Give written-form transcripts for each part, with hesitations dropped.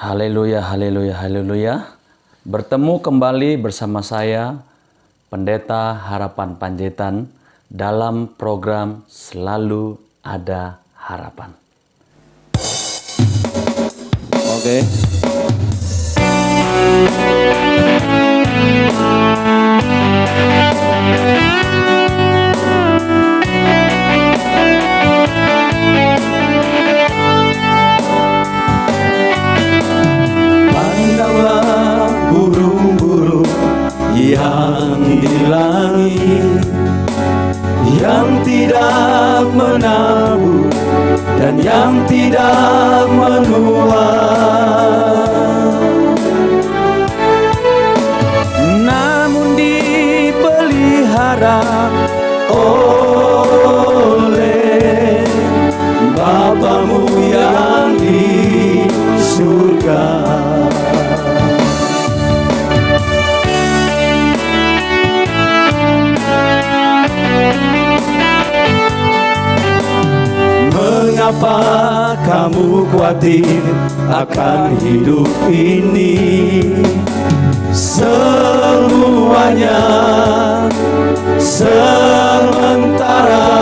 Haleluya, haleluya, haleluya. Bertemu kembali bersama saya, Pendeta Harapan Panjaitan, dalam program Selalu Ada Harapan. Oke. Pandanglah burung-burung yang di langit, yang tidak menabur dan yang tidak menuai, namun dipelihara oleh Bapamu yang di surga. Mengapa kamu khawatir akan hidup ini? Semuanya sementara.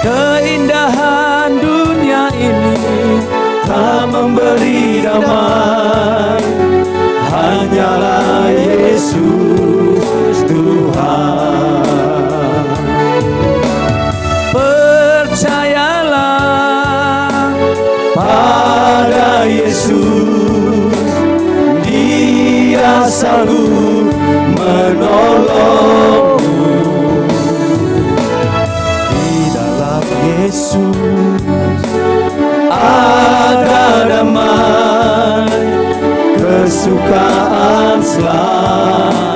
Keindahan dunia ini tak memberi damai, hanyalah Yesus Tuhan. Percayalah pada Yesus, Dia sanggup menolongmu. Di dalam Yesus ada damai, kesukaan selamanya.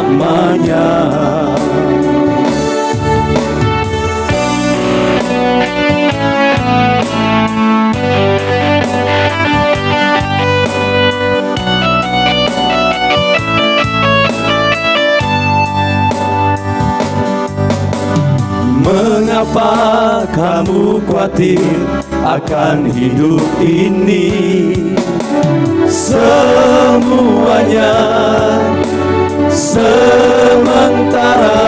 Mengapa kamu khawatir akan hidup ini? Semuanya sementara.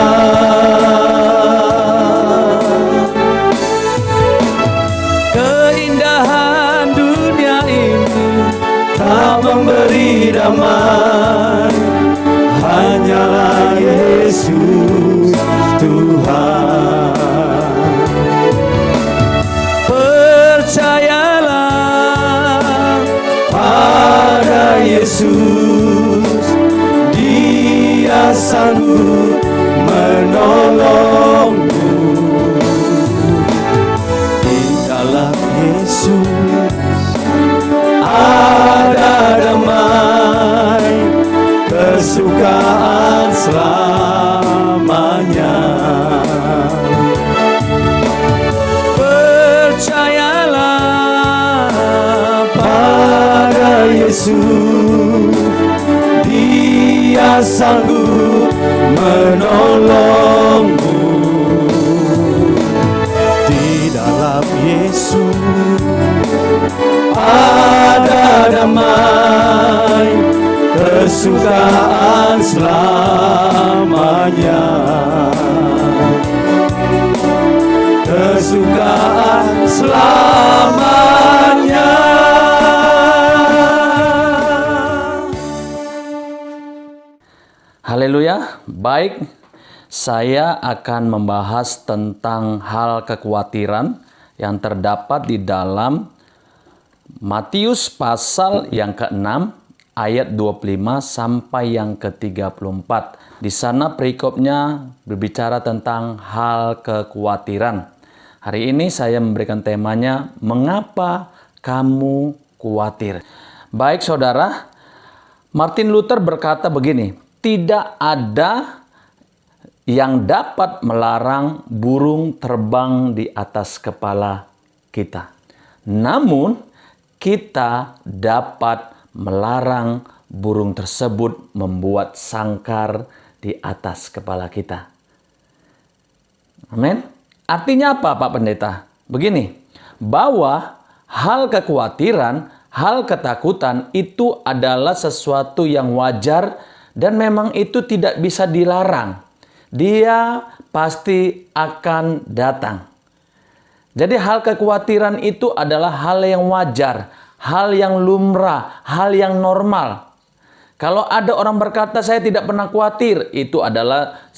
Keindahan dunia ini tak memberi damai, hanyalah Yesus Tuhan. Percayalah pada Yesus, Dia sanggup menolongmu. Di dalam Yesus ada damai, kesukaan selamanya. Percayalah pada Yesus, Dia sanggup menolongmu. Di dalam Yesus ada damai, kesukaan selamanya. Kesukaan selamanya. Haleluya. Baik, saya akan membahas tentang hal kekhawatiran yang terdapat di dalam Matius pasal yang ke-6 ayat 25 sampai yang ke-34. Di sana perikopnya berbicara tentang hal kekhawatiran. Hari ini saya memberikan temanya, mengapa kamu khawatir? Baik saudara, Martin Luther berkata begini, tidak ada yang dapat melarang burung terbang di atas kepala kita. Namun, kita dapat melarang burung tersebut membuat sangkar di atas kepala kita. Amin. Artinya apa, Pak Pendeta? Begini, bahwa hal kekhawatiran, hal ketakutan itu adalah sesuatu yang wajar dan memang itu tidak bisa dilarang. Dia pasti akan datang. Jadi hal kekhawatiran itu adalah hal yang wajar, hal yang lumrah, hal yang normal. Kalau ada orang berkata saya tidak pernah khawatir, itu adalah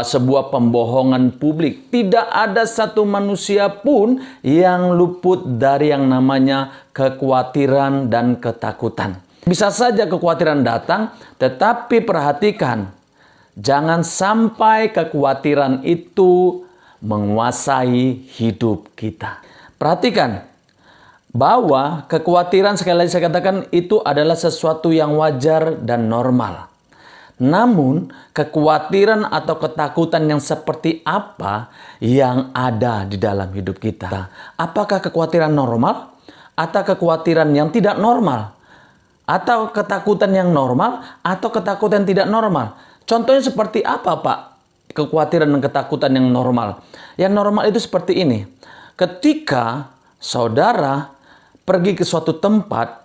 sebuah pembohongan publik. Tidak ada satu manusia pun yang luput dari yang namanya kekhawatiran dan ketakutan. Bisa saja kekhawatiran datang, tetapi perhatikan, jangan sampai kekhawatiran itu menguasai hidup kita. Perhatikan bahwa kekhawatiran, sekali lagi saya katakan, itu adalah sesuatu yang wajar dan normal. Namun, kekhawatiran atau ketakutan yang seperti apa yang ada di dalam hidup kita? Apakah kekhawatiran normal atau kekhawatiran yang tidak normal? Atau ketakutan yang normal atau ketakutan yang tidak normal? Contohnya seperti apa, Pak? Kekhawatiran dan ketakutan yang normal. Yang normal itu seperti ini. Ketika saudara pergi ke suatu tempat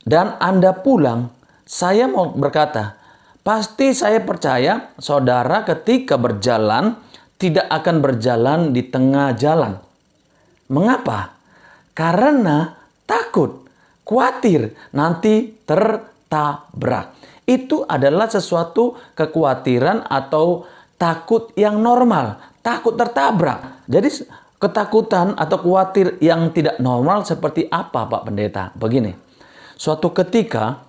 dan Anda pulang, saya mau berkata, pasti saya percaya saudara ketika berjalan tidak akan berjalan di tengah jalan. Mengapa? Karena takut, khawatir nanti tertabrak. Itu adalah sesuatu kekhawatiran atau takut yang normal, takut tertabrak. Jadi ketakutan atau khawatir yang tidak normal seperti apa, Pak Pendeta? Begini, suatu ketika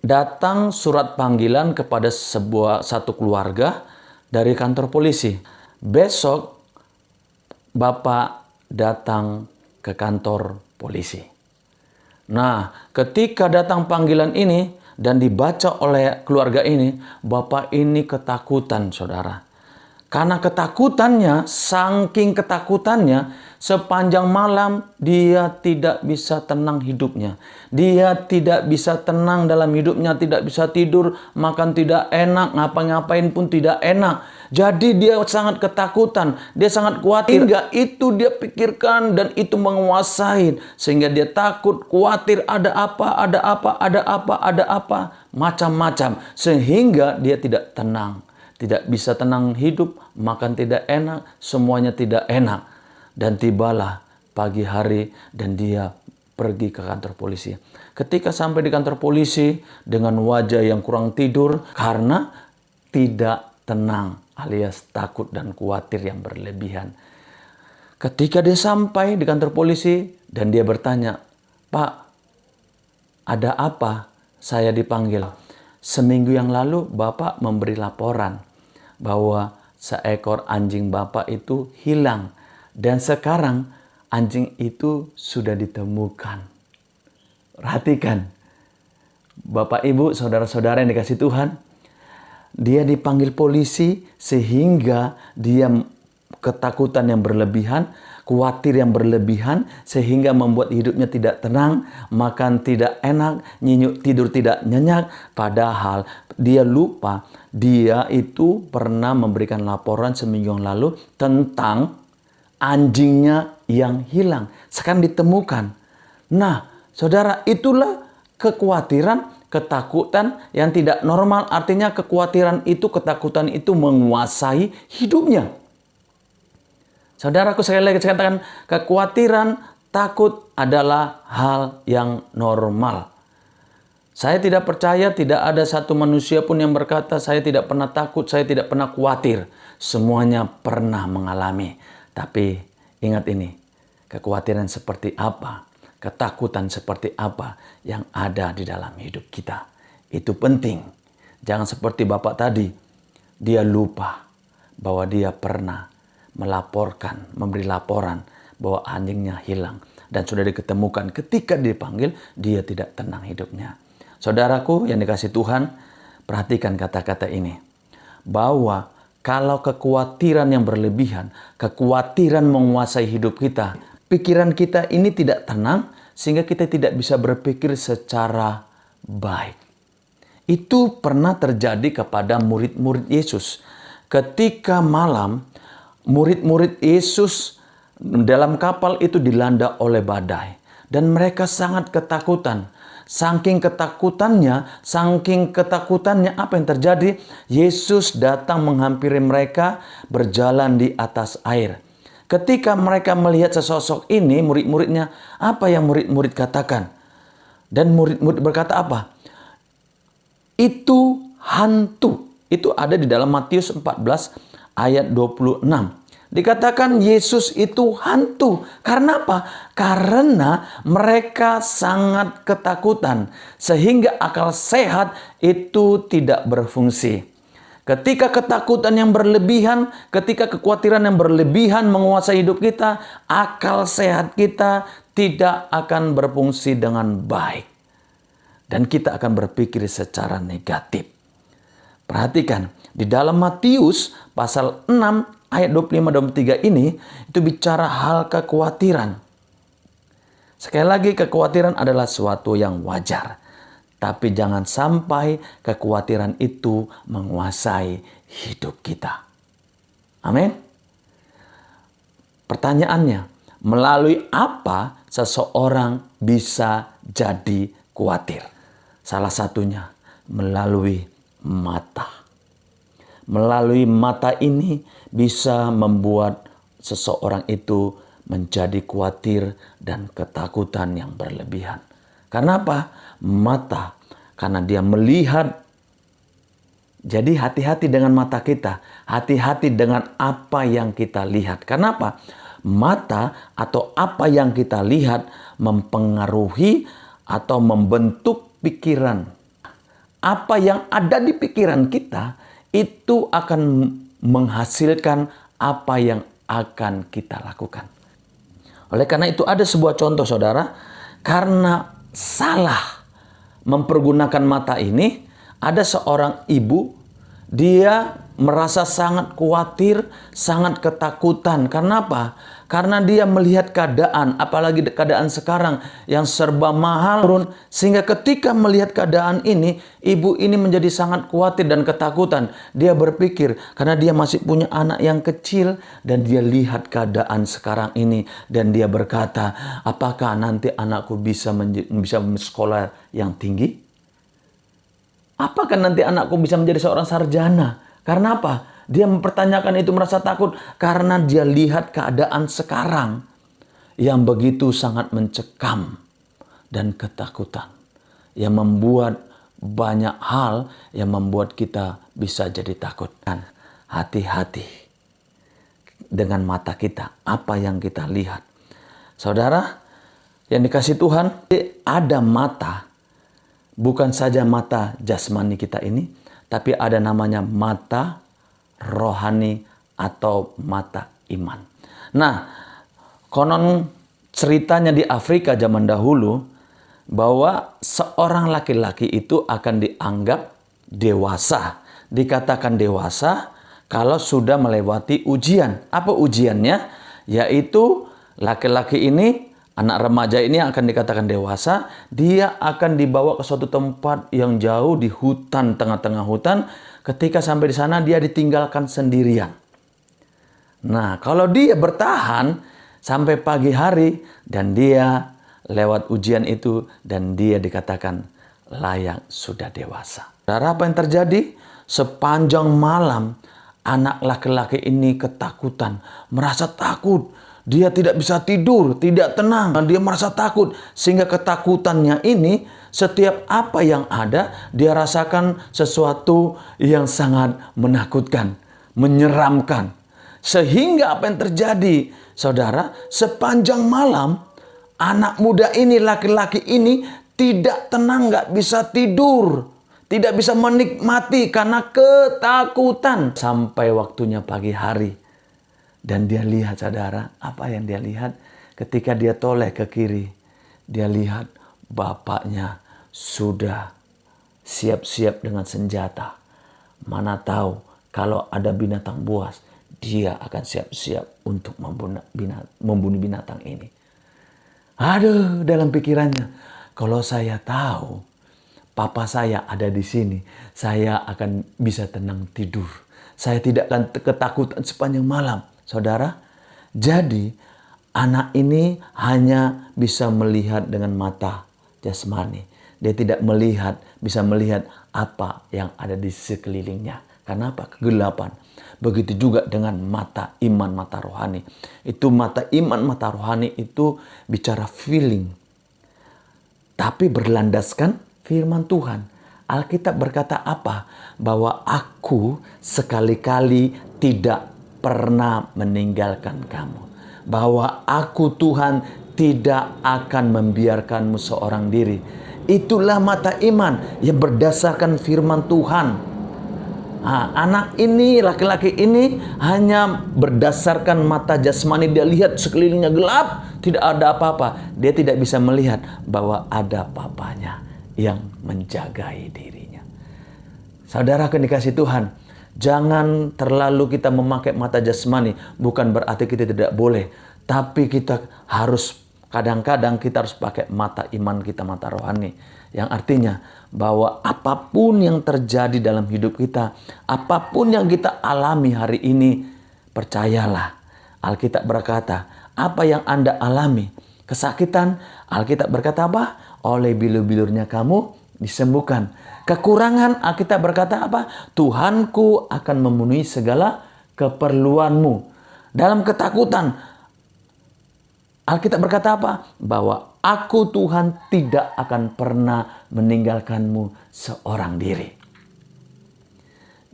datang surat panggilan kepada satu keluarga dari kantor polisi. Besok Bapak datang ke kantor polisi. Nah, ketika datang panggilan ini dan dibaca oleh keluarga ini, Bapak ini ketakutan, saudara. Karena ketakutannya, saking ketakutannya, sepanjang malam dia tidak bisa tenang hidupnya. Dia tidak bisa tenang dalam hidupnya, tidak bisa tidur, makan tidak enak, ngapa-ngapain pun tidak enak. Jadi dia sangat ketakutan, dia sangat khawatir. Hingga itu dia pikirkan dan itu menguasai. Sehingga dia takut, khawatir ada apa, macam-macam. Sehingga dia tidak tenang. Tidak bisa tenang hidup, makan tidak enak, semuanya tidak enak. Dan tibalah pagi hari dan dia pergi ke kantor polisi. Ketika sampai di kantor polisi dengan wajah yang kurang tidur karena tidak tenang alias takut dan khawatir yang berlebihan. Ketika dia sampai di kantor polisi dan dia bertanya, "Pak, ada apa saya dipanggil?" Seminggu yang lalu Bapak memberi laporan bahwa seekor anjing Bapak itu hilang. Dan sekarang anjing itu sudah ditemukan. Perhatikan. Bapak, Ibu, saudara-saudara yang dikasih Tuhan. Dia dipanggil polisi sehingga dia ketakutan yang berlebihan, khawatir yang berlebihan, sehingga membuat hidupnya tidak tenang, makan tidak enak, tidur tidak nyenyak. Padahal dia lupa, dia itu pernah memberikan laporan seminggu yang lalu tentang anjingnya yang hilang. Sekarang ditemukan. Nah, saudara, itulah kekhawatiran, ketakutan yang tidak normal. Artinya kekhawatiran itu, ketakutan itu menguasai hidupnya. Saudaraku, sekali lagi saya katakan, kekhawatiran, takut adalah hal yang normal. Saya tidak percaya tidak ada satu manusia pun yang berkata, saya tidak pernah takut, saya tidak pernah khawatir. Semuanya pernah mengalami. Tapi ingat ini, kekhawatiran seperti apa, ketakutan seperti apa yang ada di dalam hidup kita. Itu penting. Jangan seperti Bapak tadi, dia lupa bahwa dia pernah melaporkan, memberi laporan bahwa anjingnya hilang. Dan sudah diketemukan ketika dipanggil, dia tidak tenang hidupnya. Saudaraku yang dikasih Tuhan, perhatikan kata-kata ini. Bahwa kalau kekhawatiran yang berlebihan, kekhawatiran menguasai hidup kita, pikiran kita ini tidak tenang, sehingga kita tidak bisa berpikir secara baik. Itu pernah terjadi kepada murid-murid Yesus. Ketika malam, murid-murid Yesus dalam kapal itu dilanda oleh badai. Dan mereka sangat ketakutan. Saking ketakutannya apa yang terjadi? Yesus datang menghampiri mereka berjalan di atas air. Ketika mereka melihat sesosok ini, murid-muridnya, apa yang murid-murid katakan? Dan murid-murid berkata apa? Itu hantu. Itu ada di dalam Matius 14 ayat 26. Dikatakan Yesus itu hantu. Karena apa? Karena mereka sangat ketakutan. Sehingga akal sehat itu tidak berfungsi. Ketika ketakutan yang berlebihan, ketika kekhawatiran yang berlebihan menguasai hidup kita, akal sehat kita tidak akan berfungsi dengan baik. Dan kita akan berpikir secara negatif. Perhatikan, di dalam Matius pasal 6 ayat 25-23 ini, itu bicara hal kekhawatiran. Sekali lagi, kekhawatiran adalah sesuatu yang wajar. Tapi jangan sampai kekhawatiran itu menguasai hidup kita. Amin. Pertanyaannya, melalui apa seseorang bisa jadi khawatir? Salah satunya melalui mata. Melalui mata ini bisa membuat seseorang itu menjadi khawatir dan ketakutan yang berlebihan. Karena apa? Mata. Karena dia melihat. Jadi hati-hati dengan mata kita. Hati-hati dengan apa yang kita lihat. Karena apa? Mata atau apa yang kita lihat mempengaruhi atau membentuk pikiran. Apa yang ada di pikiran kita itu akan menghasilkan apa yang akan kita lakukan. Oleh karena itu ada sebuah contoh saudara, karena salah mempergunakan mata ini, ada seorang ibu, dia merasa sangat khawatir, sangat ketakutan. Karena apa? Karena dia melihat keadaan, apalagi keadaan sekarang yang serba mahal, sehingga ketika melihat keadaan ini, ibu ini menjadi sangat khawatir dan ketakutan. Dia berpikir, karena dia masih punya anak yang kecil, dan dia lihat keadaan sekarang ini, dan dia berkata, apakah nanti anakku bisa sekolah yang tinggi? Apakah nanti anakku bisa menjadi seorang sarjana? Karena apa? Dia mempertanyakan itu, merasa takut karena dia lihat keadaan sekarang yang begitu sangat mencekam dan ketakutan. Yang membuat banyak hal yang membuat kita bisa jadi takut. Dan hati-hati dengan mata kita, apa yang kita lihat. Saudara yang dikasih Tuhan, ada mata, bukan saja mata jasmani kita ini, tapi ada namanya mata rohani atau mata iman. Nah, konon ceritanya di Afrika zaman dahulu bahwa seorang laki-laki itu akan dianggap dewasa. Dikatakan dewasa kalau sudah melewati ujian. Apa ujiannya? Yaitu laki-laki ini, anak remaja ini akan dikatakan dewasa. Dia akan dibawa ke suatu tempat yang jauh di hutan, tengah-tengah hutan. Ketika sampai di sana dia ditinggalkan sendirian. Nah, kalau dia bertahan sampai pagi hari dan dia lewat ujian itu dan dia dikatakan layak sudah dewasa. Saudara, apa yang terjadi? Sepanjang malam anak laki-laki ini ketakutan, merasa takut. Dia tidak bisa tidur, tidak tenang, dan dia merasa takut. Sehingga ketakutannya ini, setiap apa yang ada, dia rasakan sesuatu yang sangat menakutkan, menyeramkan. Sehingga apa yang terjadi, saudara, sepanjang malam, anak muda ini, laki-laki ini, tidak tenang, nggak bisa tidur. Tidak bisa menikmati karena ketakutan. Sampai waktunya pagi hari. Dan dia lihat, saudara, apa yang dia lihat? Ketika dia toleh ke kiri, dia lihat bapaknya sudah siap-siap dengan senjata. Mana tahu kalau ada binatang buas, dia akan siap-siap untuk membunuh binatang ini. Aduh, dalam pikirannya, kalau saya tahu papa saya ada di sini, saya akan bisa tenang tidur. Saya tidak akan ketakutan sepanjang malam. Saudara, jadi anak ini hanya bisa melihat dengan mata jasmani. Dia tidak bisa melihat apa yang ada di sekelilingnya. Kenapa? Kegelapan. Begitu juga dengan mata iman, mata rohani. Itu mata iman, mata rohani itu bicara feeling. Tapi berlandaskan firman Tuhan. Alkitab berkata apa? Bahwa aku sekali-kali tidak pernah meninggalkan kamu. Bahwa aku Tuhan tidak akan membiarkanmu seorang diri. Itulah mata iman yang berdasarkan firman Tuhan. Anak ini, laki-laki ini hanya berdasarkan mata jasmani. Dia lihat sekelilingnya gelap, tidak ada apa-apa. Dia tidak bisa melihat bahwa ada papanya yang menjagai dirinya. Saudara dikasih Tuhan, jangan terlalu kita memakai mata jasmani. Bukan berarti kita tidak boleh, tapi kita harus kadang-kadang kita harus pakai mata iman kita, mata rohani. Yang artinya bahwa apapun yang terjadi dalam hidup kita, apapun yang kita alami hari ini, percayalah. Alkitab berkata, apa yang Anda alami, kesakitan, Alkitab berkata apa? Oleh bilur-bilurnya kamu disembuhkan. Kekurangan, Alkitab berkata apa? Tuhanku akan memenuhi segala keperluanmu. Dalam ketakutan, Alkitab berkata apa? Bahwa aku Tuhan tidak akan pernah meninggalkanmu seorang diri.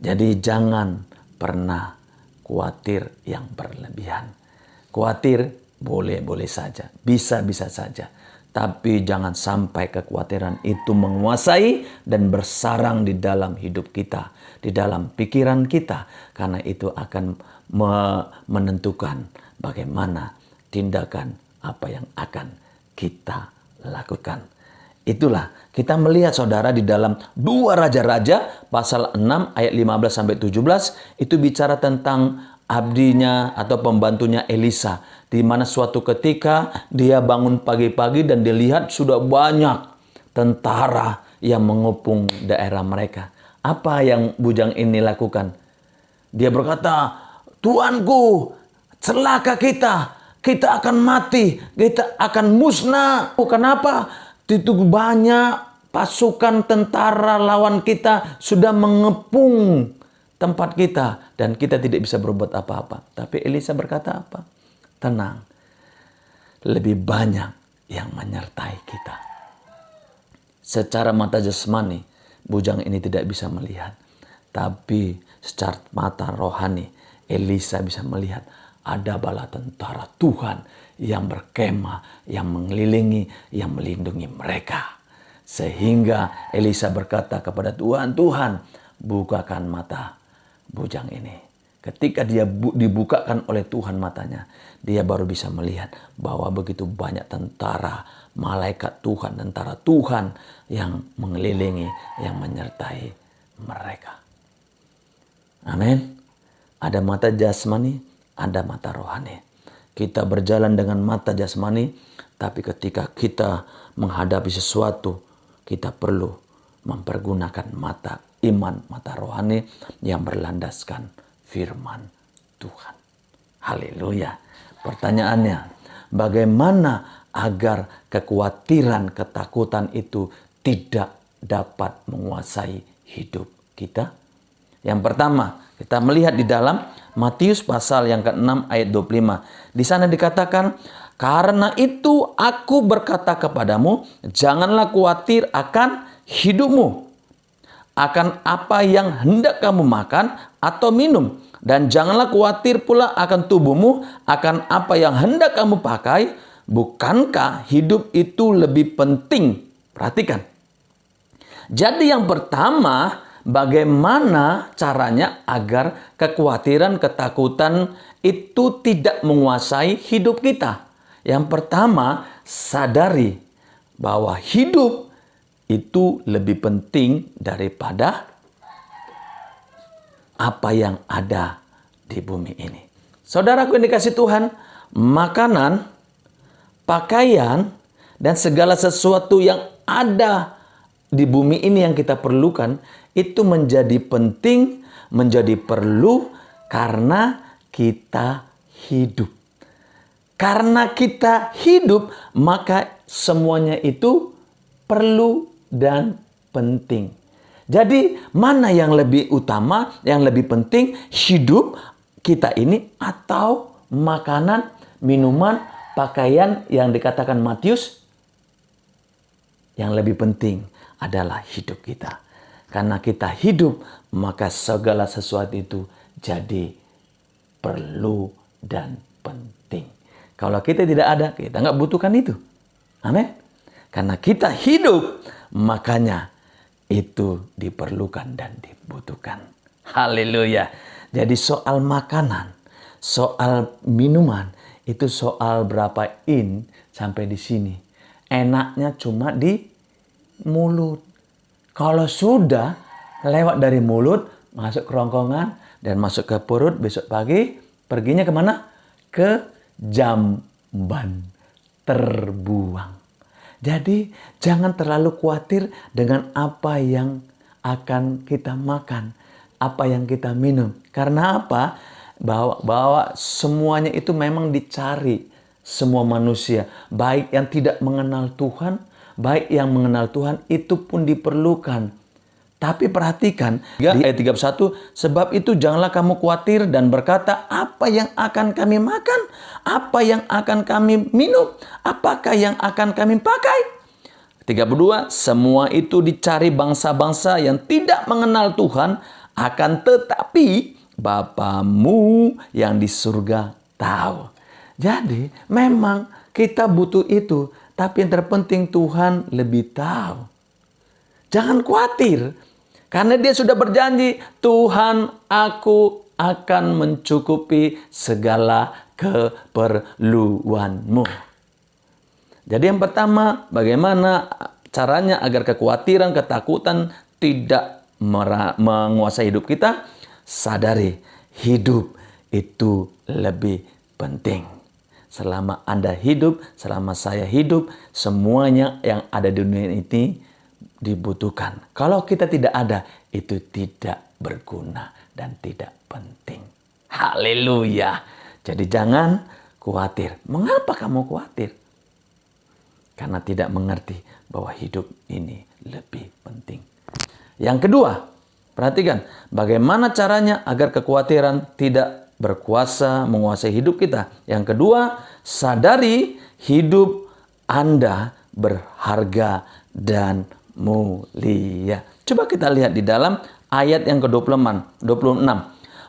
Jadi jangan pernah khawatir yang berlebihan. Khawatir boleh-boleh saja, bisa-bisa saja. Tapi jangan sampai kekhawatiran itu menguasai dan bersarang di dalam hidup kita, di dalam pikiran kita. Karena itu akan menentukan bagaimana tindakan apa yang akan kita lakukan. Itulah kita melihat saudara di dalam 2 Raja-Raja pasal 6 ayat 15 sampai 17 itu bicara tentang abdinya atau pembantunya Elisa, di mana suatu ketika dia bangun pagi-pagi dan dia lihat sudah banyak tentara yang mengepung daerah mereka. Apa yang bujang ini lakukan? Dia berkata, "Tuanku, celaka kita akan mati, kita akan musnah." Kenapa? Itu banyak pasukan tentara lawan kita sudah mengepung tempat kita dan kita tidak bisa berbuat apa-apa. Tapi Elisa berkata apa? Tenang, lebih banyak yang menyertai kita. Secara mata jasmani, bujang ini tidak bisa melihat. Tapi secara mata rohani, Elisa bisa melihat ada bala tentara Tuhan yang berkemah, yang mengelilingi, yang melindungi mereka. Sehingga Elisa berkata kepada Tuhan, "Tuhan, bukakan mata bujang ini." Ketika dia dibukakan oleh Tuhan matanya, dia baru bisa melihat bahwa begitu banyak tentara, malaikat Tuhan, tentara Tuhan yang mengelilingi, yang menyertai mereka. Amin. Ada mata jasmani, ada mata rohani. Kita berjalan dengan mata jasmani, tapi ketika kita menghadapi sesuatu, kita perlu mempergunakan mata iman, mata rohani yang berlandaskan firman Tuhan. Haleluya. Pertanyaannya, bagaimana agar kekhawatiran, ketakutan itu tidak dapat menguasai hidup kita? Yang pertama, kita melihat di dalam Matius pasal yang ke-6 ayat 25. Di sana dikatakan, "Karena itu aku berkata kepadamu, janganlah khawatir akan hidupmu, akan apa yang hendak kamu makan atau minum. Dan janganlah khawatir pula akan tubuhmu, akan apa yang hendak kamu pakai. Bukankah hidup itu lebih penting?" Perhatikan. Jadi yang pertama, bagaimana caranya agar kekhawatiran, ketakutan itu tidak menguasai hidup kita? Yang pertama, sadari bahwa hidup itu lebih penting daripada apa yang ada di bumi ini. Saudaraku yang dikasih Tuhan, makanan, pakaian, dan segala sesuatu yang ada di bumi ini yang kita perlukan itu menjadi penting, menjadi perlu karena kita hidup. Karena kita hidup, maka semuanya itu perlu dan penting. Jadi mana yang lebih utama, yang lebih penting, hidup kita ini atau makanan, minuman, pakaian yang dikatakan Matius? Yang lebih penting adalah hidup kita. Karena kita hidup, maka segala sesuatu itu jadi perlu dan penting. Kalau kita tidak ada, kita nggak butuhkan itu. Amin. Karena kita hidup, makanya itu diperlukan dan dibutuhkan. Haleluya. Jadi soal makanan, soal minuman, itu soal berapa in sampai di sini. Enaknya cuma di mulut. Kalau sudah lewat dari mulut, masuk kerongkongan dan masuk ke perut, besok pagi perginya kemana? Ke jamban, terbuang. Jadi jangan terlalu khawatir dengan apa yang akan kita makan, apa yang kita minum. Karena apa? Bahwa semuanya itu memang dicari semua manusia. Baik yang tidak mengenal Tuhan, baik yang mengenal Tuhan, itu pun diperlukan. Tapi perhatikan di ayat 31, sebab itu janganlah kamu khawatir dan berkata, apa yang akan kami makan? Apa yang akan kami minum? Apakah yang akan kami pakai? 32, semua itu dicari bangsa-bangsa yang tidak mengenal Tuhan, akan tetapi Bapamu yang di surga tahu. Jadi memang kita butuh itu, tapi yang terpenting Tuhan lebih tahu. Jangan khawatir. Karena dia sudah berjanji, Tuhan, aku akan mencukupi segala keperluanmu. Jadi yang pertama, bagaimana caranya agar kekhawatiran, ketakutan tidak menguasai hidup kita? Sadari, hidup itu lebih penting. Selama Anda hidup, selama saya hidup, semuanya yang ada di dunia ini dibutuhkan. Kalau kita tidak ada, itu tidak berguna dan tidak penting. Haleluya. Jadi jangan khawatir. Mengapa kamu khawatir? Karena tidak mengerti bahwa hidup ini lebih penting. Yang kedua, perhatikan bagaimana caranya agar kekhawatiran tidak berkuasa menguasai hidup kita. Yang kedua, sadari hidup Anda berharga dan mulia. Coba kita lihat di dalam ayat yang ke-26.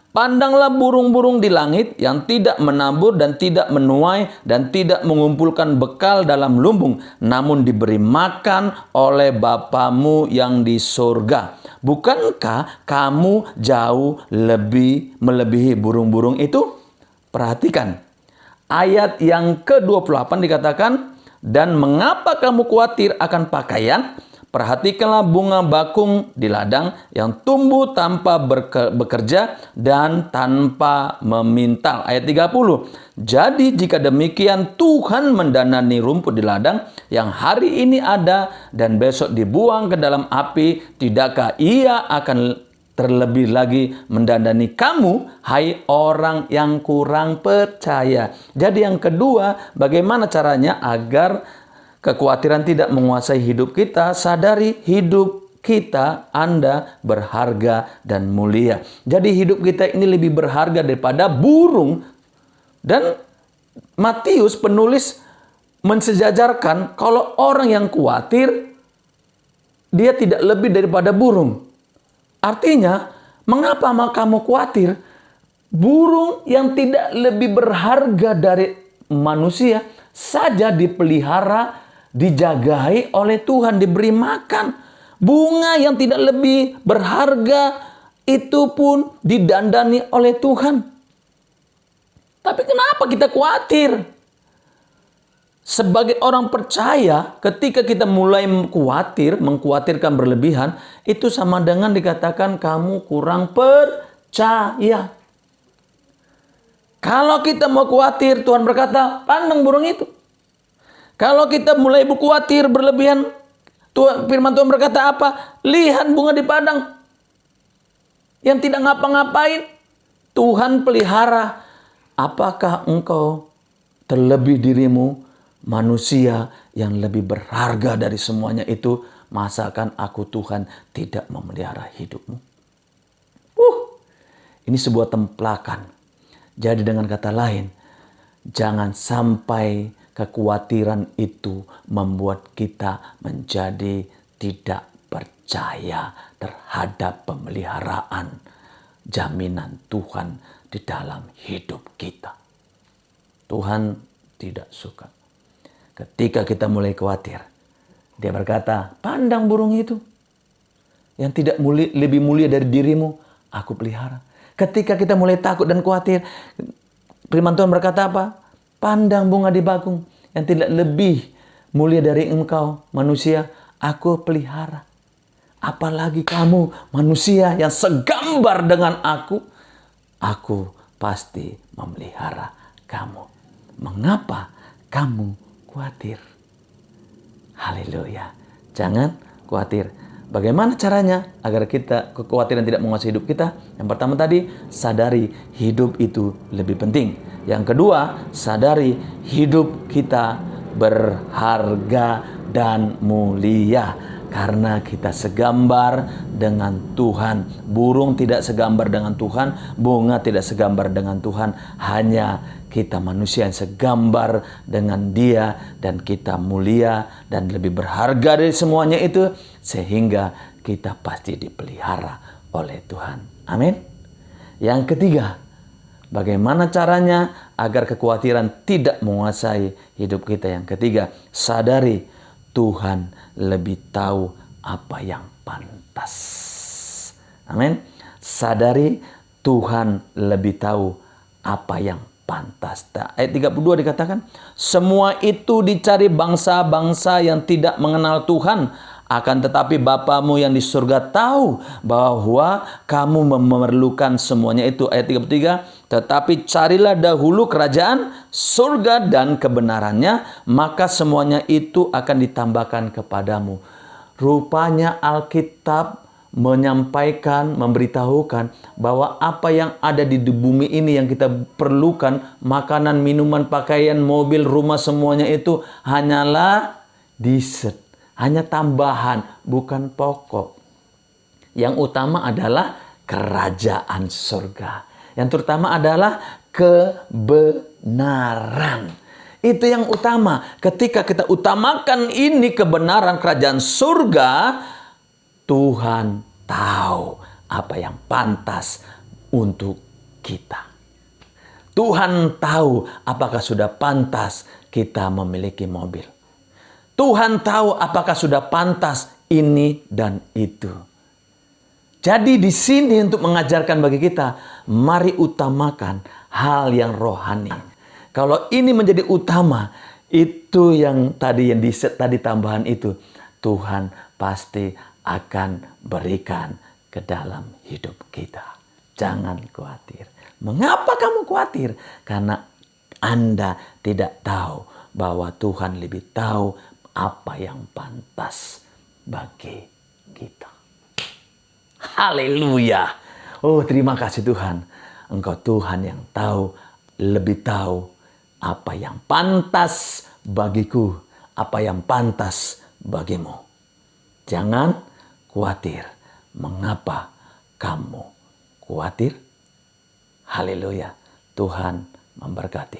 Pandanglah burung-burung di langit yang tidak menabur dan tidak menuai dan tidak mengumpulkan bekal dalam lumbung, namun diberi makan oleh Bapamu yang di surga. Bukankah kamu jauh lebih melebihi burung-burung itu? Perhatikan. Ayat yang ke-28 dikatakan, dan mengapa kamu khawatir akan pakaian? Perhatikanlah bunga bakung di ladang yang tumbuh tanpa bekerja dan tanpa memintal. Ayat 30. Jadi jika demikian Tuhan mendanani rumput di ladang yang hari ini ada dan besok dibuang ke dalam api, tidakkah Ia akan terlebih lagi mendandani kamu, hai orang yang kurang percaya? Jadi yang kedua, bagaimana caranya agar kekhawatiran tidak menguasai hidup kita? Sadari hidup kita, Anda berharga dan mulia. Jadi hidup kita ini lebih berharga daripada burung. Dan Matius penulis mensejajarkan kalau orang yang khawatir, dia tidak lebih daripada burung. Artinya, mengapa kamu khawatir? Burung yang tidak lebih berharga dari manusia saja dipelihara, dijagai oleh Tuhan, diberi makan. Bunga yang tidak lebih berharga itu pun didandani oleh Tuhan. Tapi kenapa kita khawatir? Sebagai orang percaya, ketika kita mulai mengkhawatirkan berlebihan, itu sama dengan dikatakan kamu kurang percaya. Kalau kita mau khawatir, Tuhan berkata, pandang burung itu. Kalau kita mulai khawatir berlebihan, firman Tuhan berkata apa? Lihat bunga di padang yang tidak ngapa-ngapain, Tuhan pelihara. Apakah engkau terlebih dirimu, manusia yang lebih berharga dari semuanya itu, masakan aku Tuhan tidak memelihara hidupmu? Ini sebuah templakan. Jadi dengan kata lain, jangan sampai kekhawatiran itu membuat kita menjadi tidak percaya terhadap pemeliharaan jaminan Tuhan di dalam hidup kita. Tuhan tidak suka ketika kita mulai khawatir. Dia berkata, pandang burung itu yang tidak lebih mulia dari dirimu, aku pelihara. Ketika kita mulai takut dan khawatir, firman Tuhan berkata apa? Pandang bunga di bakung yang tidak lebih mulia dari engkau manusia, aku pelihara. Apalagi kamu manusia yang segambar dengan aku pasti memelihara kamu. Mengapa kamu khawatir? Haleluya. Jangan khawatir. Bagaimana caranya agar kekhawatiran tidak menguasai hidup kita? Yang pertama tadi, sadari hidup itu lebih penting. Yang kedua, sadari hidup kita berharga dan mulia. Karena kita segambar dengan Tuhan. Burung tidak segambar dengan Tuhan. Bunga tidak segambar dengan Tuhan. Hanya kita manusia yang segambar dengan Dia. Dan kita mulia dan lebih berharga dari semuanya itu. Sehingga kita pasti dipelihara oleh Tuhan. Amin. Yang ketiga, bagaimana caranya agar kekhawatiran tidak menguasai hidup kita? Yang ketiga, sadari Tuhan lebih tahu apa yang pantas. Amin. Sadari Tuhan lebih tahu apa yang pantas. Ayat 32 dikatakan, semua itu dicari bangsa-bangsa yang tidak mengenal Tuhan. Akan tetapi Bapamu yang di surga tahu bahwa kamu memerlukan semuanya itu. Ayat 33, tetapi carilah dahulu kerajaan surga dan kebenarannya, maka semuanya itu akan ditambahkan kepadamu. Rupanya Alkitab menyampaikan, memberitahukan bahwa apa yang ada di bumi ini yang kita perlukan, makanan, minuman, pakaian, mobil, rumah, semuanya itu hanyalah dessert. Hanya tambahan, bukan pokok. Yang utama adalah kerajaan surga. Yang terutama adalah kebenaran. Itu yang utama. Ketika kita utamakan ini kebenaran kerajaan surga, Tuhan tahu apa yang pantas untuk kita. Tuhan tahu apakah sudah pantas kita memiliki mobil. Tuhan tahu apakah sudah pantas ini dan itu. Jadi di sini untuk mengajarkan bagi kita, mari utamakan hal yang rohani. Kalau ini menjadi utama, itu yang tadi tambahan itu, Tuhan pasti akan berikan ke dalam hidup kita. Jangan khawatir. Mengapa kamu khawatir? Karena Anda tidak tahu bahwa Tuhan lebih tahu apa yang pantas bagi kita. Haleluya. Oh, terima kasih Tuhan. Engkau Tuhan yang lebih tahu apa yang pantas bagiku, apa yang pantas bagimu. Jangan khawatir. Mengapa kamu khawatir? Haleluya. Tuhan memberkati.